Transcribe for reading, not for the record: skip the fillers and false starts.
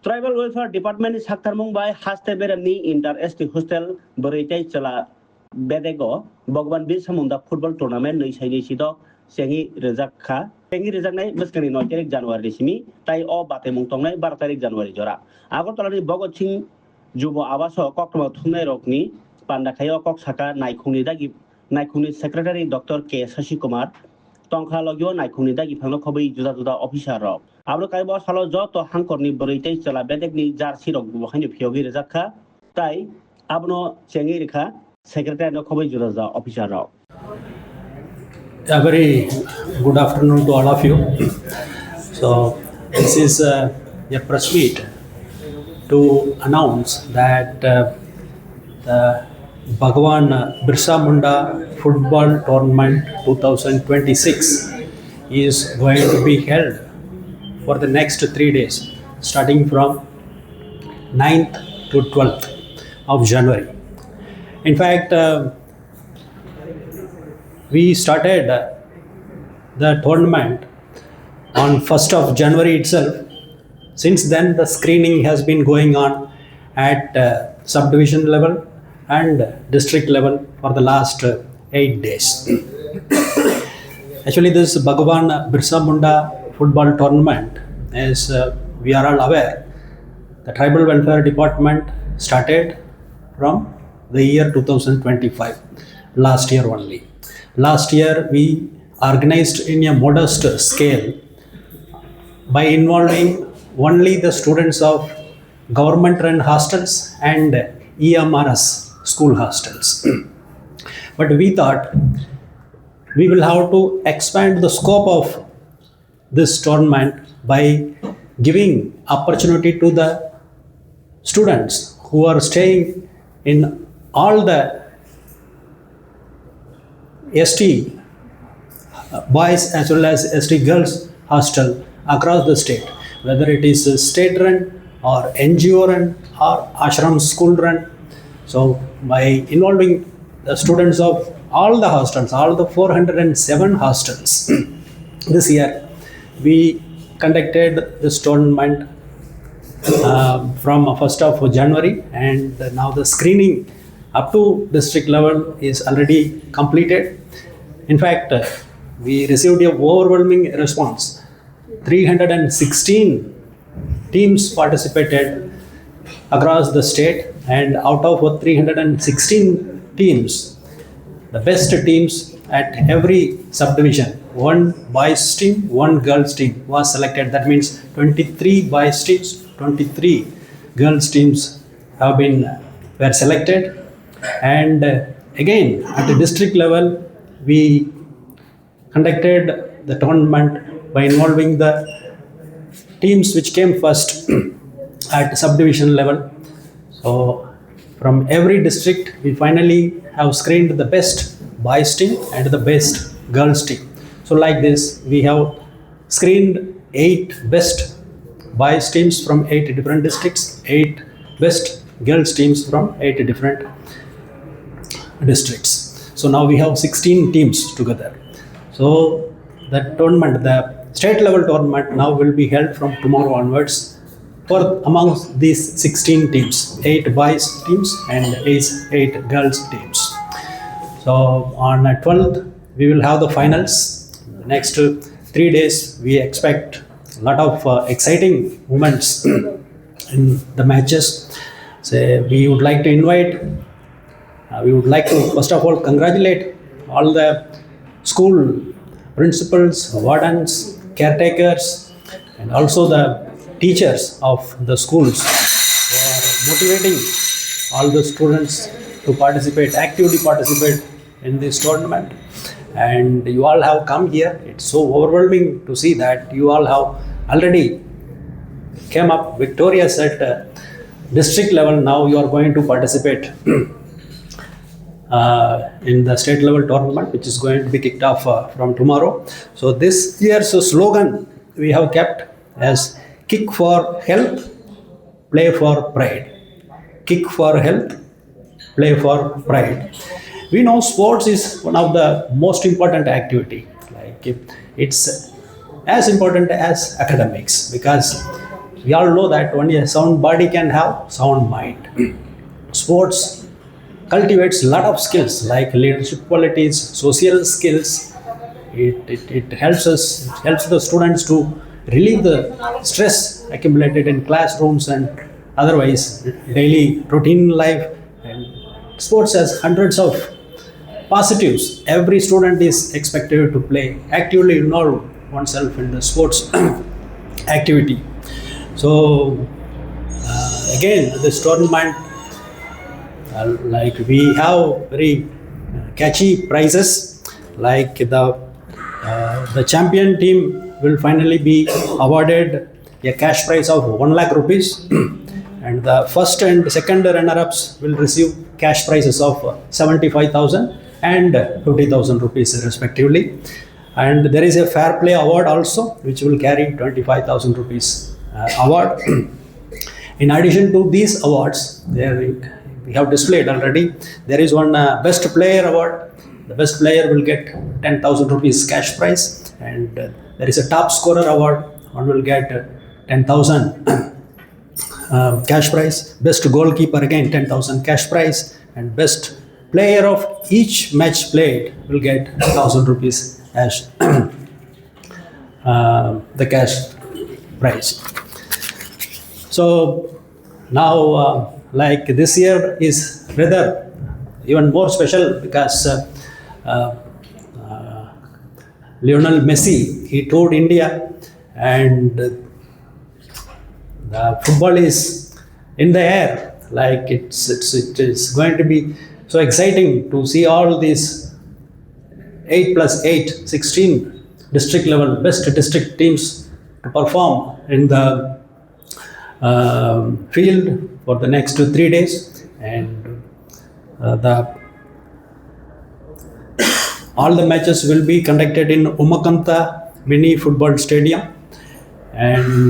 Tribal Welfare Department is Haktarmung by Hasteberani Inter-Esti Hostel Bwrwi Tai Chwla Bedego Bagawan Birsa Munda Footbal Tournament Nui Sido Sengi Rejaknai Muskani 9 tarik Januari simi Tai O Bataimung Tongnai 12 tarik Januari jora. Agortolani Bogotching Jubo Abaso Kokma Tongnai Rokni Pandakayo Kok Saka Naikuni Secretary Dr. K. Shashi Kumar Tongkha Logyo Naikuni Dagi Phangno Khobai Juda Officer Rok. Abro kaibo salo joto hangkorni Bwrwi Tai Chwla bedekni jersey rok buhaini phiogi rejakha tai abno chengi rekha secretary no khobai juda officer rok. A very good afternoon to all of you. So this is a press meet to announce that the Bagawan Birsa Munda Football Tournament 2026 is going to be held for the next 3 days, starting from 9th to 12th of January. In fact, we started the tournament on 1st of January itself. Since then, the screening has been going on at subdivision level and district level for the last 8 days. Actually, this Bagawan Birsa Munda Football Tournament, as we are all aware, the Tribal Welfare Department started from the year 2025, last year only. Last year, we organized in a modest scale by involving only the students of government-run hostels and EMRS school hostels. But we thought we will have to expand the scope of this tournament by giving opportunity to the students who are staying in all the ST boys as well as ST girls hostel across the state, whether it is state run or NGO run or ashram school run. So by involving the students of all the hostels, all the 407 hostels, this year we conducted this tournament from 1st of January, and now the screening up to district level is already completed. In fact, we received an overwhelming response. 316 teams participated across the state, and out of 316 teams, the best teams at every subdivision, one boys team, one girls team was selected. That means 23 boys teams, 23 girls teams were selected. And again, at the district level, we conducted the tournament by involving the teams which came first at subdivision level. So from every district, we finally have screened the best boys team and the best girls team. So like this, we have screened 8 best boys teams from 8 different districts, 8 best girls teams from 8 different districts. So now we have 16 teams together. So the tournament, the state level tournament now will be held from tomorrow onwards for amongst these 16 teams, 8 boys teams and 8 girls teams. So on 12th, we will have the finals. The next 3 days, we expect a lot of exciting moments in the matches. So we would like to first of all congratulate all the school principals, wardens, caretakers, and also the teachers of the schools who are motivating all the students to actively participate in this tournament. And you all have come here. It's so overwhelming to see that you all have already came up victorious at district level. Now you are going to participate in the state level tournament, which is going to be kicked off from tomorrow. So this year's slogan we have kept as kick for health, play for pride. Kick for health, play for pride. We know sports is one of the most important activity. Like it's as important as academics, because we all know that only a sound body can have sound mind. Sports cultivates a lot of skills like leadership qualities, social skills. It helps us, it helps the students to relieve the stress accumulated in classrooms and otherwise daily routine life. And sports has hundreds of positives. Every student is expected to play, actively involve oneself in the sports activity. So again, this tournament, like we have very catchy prizes, like the champion team will finally be awarded a cash prize of 1 lakh rupees and the first and second runner-ups will receive cash prizes of 75,000 and 50,000 rupees respectively. And there is a fair play award also which will carry 25,000 rupees award. In addition to these awards, we have displayed already, there is one best player award. The best player will get 10,000 rupees cash prize, and there is a top scorer award. One will get 10,000 cash prize. Best goalkeeper again 10,000 cash prize, and best player of each match played will get 1,000 rupees as the cash prize. So now, like this year is rather even more special because Lionel Messi, he toured India, and the football is in the air. Like it is going to be so exciting to see all these 8 plus 8, 16 district level best district teams to perform in the field for the next 3 days, and all the matches will be conducted in Umakanta Mini Football Stadium, and